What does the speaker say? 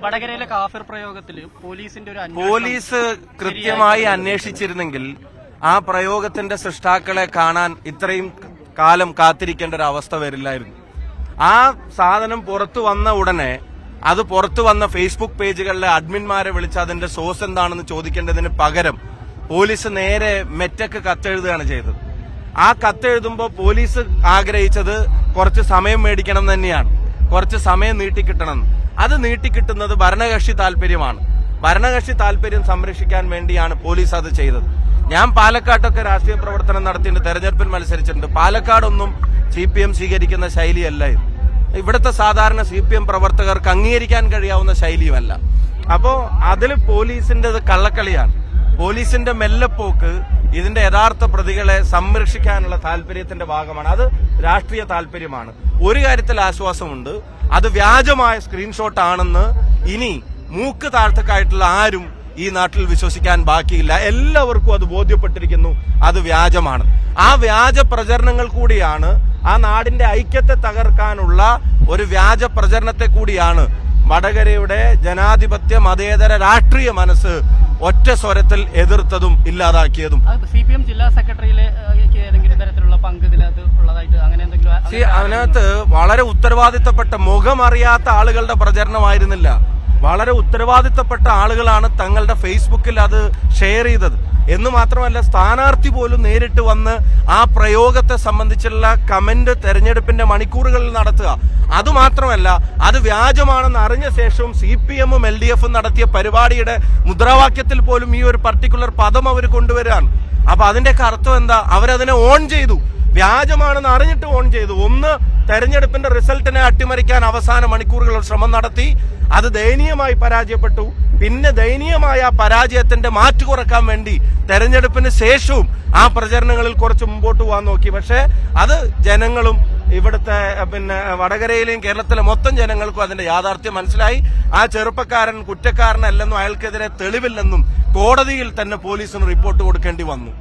വടകരയിലെ കാഫിർ പ്രയോഗത്തിൽ പോലീസ് കൃത്യമായി അന്വേഷിച്ചിരുന്നെങ്കിൽ ആ പ്രയോഗത്തിന്റെ സൃഷ്ടാക്കളെ കാണാൻ ഇത്രയും കാലം കാത്തിരിക്കേണ്ട ഒരു അവസ്ഥ വരില്ലായിരുന്നു. ആ സാധനം പുറത്തു വന്ന ഉടനെ അത് പുറത്തു വന്ന ഫേസ്ബുക്ക് പേജുകളിലെ അഡ്മിന്മാരെ വിളിച്ച് അതിന്റെ സോഴ്സ് എന്താണെന്ന് ചോദിക്കേണ്ടതിന് പകരം പോലീസ് നേരെ മെറ്റക്ക് കത്തെഴുതുകയാണ് ചെയ്തത്. ആ കത്തെഴുതുമ്പോൾ പോലീസ് ആഗ്രഹിച്ചത് കുറച്ച് സമയം മേടിക്കണം തന്നെയാണ്, കുറച്ച് സമയം നീട്ടിക്കിട്ടണം. അത് നീട്ടിക്കിട്ടുന്നത് ഭരണകക്ഷി താല്പര്യമാണ്. ഭരണകക്ഷി താല്പര്യം സംരക്ഷിക്കാൻ വേണ്ടിയാണ് പോലീസ് അത് ചെയ്തത്. ഞാൻ പാലക്കാട്ടൊക്കെ രാഷ്ട്രീയ പ്രവർത്തനം നടത്തിയിട്ട് തെരഞ്ഞെടുപ്പിൽ മത്സരിച്ചിട്ടുണ്ട്. പാലക്കാടൊന്നും CPM സ്വീകരിക്കുന്ന ശൈലിയല്ല ഇത്. ഇവിടുത്തെ സാധാരണ CPM പ്രവർത്തകർക്ക് അംഗീകരിക്കാൻ കഴിയാവുന്ന ശൈലിയുമല്ല. അപ്പോ അതിൽ പോലീസിന്റെ കള്ളക്കളിയാണ്. പോലീസിന്റെ മെല്ലെപ്പോക്ക് ഇതിന്റെ യഥാർത്ഥ പ്രതികളെ സംരക്ഷിക്കാനുള്ള താല്പര്യത്തിന്റെ ഭാഗമാണ്. അത് രാഷ്ട്രീയ താല്പര്യമാണ്. ഒരു കാര്യത്തിൽ ആശ്വാസമുണ്ട്, അത് വ്യാജമായ സ്ക്രീൻഷോട്ട് ആണെന്ന് ഇനി മൂക്ക് താഴ്ത്തക്കായിട്ടുള്ള ആരും ഈ നാട്ടിൽ വിശ്വസിക്കാൻ ബാക്കിയില്ല. എല്ലാവർക്കും അത് ബോധ്യപ്പെട്ടിരിക്കുന്നു, അത് വ്യാജമാണ്. ആ വ്യാജ പ്രചരണങ്ങൾ കൂടിയാണ്, ആ നാടിന്റെ ഐക്യത്തെ തകർക്കാനുള്ള ഒരു വ്യാജ പ്രചരണത്തെ കൂടിയാണ് വടകരയുടെ ജനാധിപത്യ മതേതര രാഷ്ട്രീയ മനസ്സ് ഒറ്റ സ്വരത്തിൽ എതിർത്തതും ഇല്ലാതാക്കിയതും. CPM ജില്ലാ സെക്രട്ടറിയിലെ ഏതെങ്കിലും തരത്തിലുള്ള പങ്ക് ഉള്ളതായിട്ട് അങ്ങനെ എന്തെങ്കിലും? അതിനകത്ത് വളരെ ഉത്തരവാദിത്തപ്പെട്ട മുഖമറിയാത്ത ആളുകളുടെ പ്രചരണമായിരുന്നില്ല. വളരെ ഉത്തരവാദിത്തപ്പെട്ട ആളുകളാണ് തങ്ങളുടെ ഫേസ്ബുക്കിൽ അത് ഷെയർ ചെയ്തത്. എന്ന് മാത്രമല്ല, സ്ഥാനാർത്ഥി പോലും നേരിട്ട് വന്ന് ആ പ്രയോഗത്തെ സംബന്ധിച്ചുള്ള കമന്റ് തെരഞ്ഞെടുപ്പിന്റെ മണിക്കൂറുകളിൽ നടത്തുക. അതുമാത്രമല്ല, അത് വ്യാജമാണെന്ന് അറിഞ്ഞ ശേഷവും CPM-ഉം LDF-ഉം നടത്തിയ പരിപാടിയുടെ മുദ്രാവാക്യത്തിൽ പോലും ഈ ഒരു പർട്ടിക്കുലർ പദം അവർ കൊണ്ടുവരാണ്. അപ്പൊ അതിന്റെയൊക്കെ അർത്ഥം എന്താ? അവരതിനെ ഓൺ ചെയ്തു, വ്യാജമാണെന്ന് അറിഞ്ഞിട്ട് ഓൺ ചെയ്തു. ഒന്ന്, തെരഞ്ഞെടുപ്പിന്റെ റിസൾട്ടിനെ അട്ടിമറിക്കാൻ അവസാന മണിക്കൂറുകൾ ശ്രമം നടത്തി, അത് ദയനീയമായി പരാജയപ്പെട്ടു. പിന്നെ ദയനീയമായ പരാജയത്തിന്റെ മാറ്റു കുറക്കാൻ വേണ്ടി തെരഞ്ഞെടുപ്പിന് ശേഷവും ആ പ്രചരണങ്ങളിൽ കുറച്ച് മുമ്പോട്ട് പോകാൻ നോക്കി. പക്ഷെ അത് ജനങ്ങളും ഇവിടുത്തെ വടകരയിലെയും കേരളത്തിലെ മൊത്തം ജനങ്ങൾക്കും അതിന്റെ യാഥാർത്ഥ്യം മനസ്സിലായി. ആ ചെറുപ്പക്കാരൻ കുറ്റക്കാരനല്ലെന്നും അയാൾക്കെതിരെ തെളിവില്ലെന്നും കോടതിയിൽ തന്നെ പോലീസിന് റിപ്പോർട്ട് കൊടുക്കേണ്ടി വന്നു.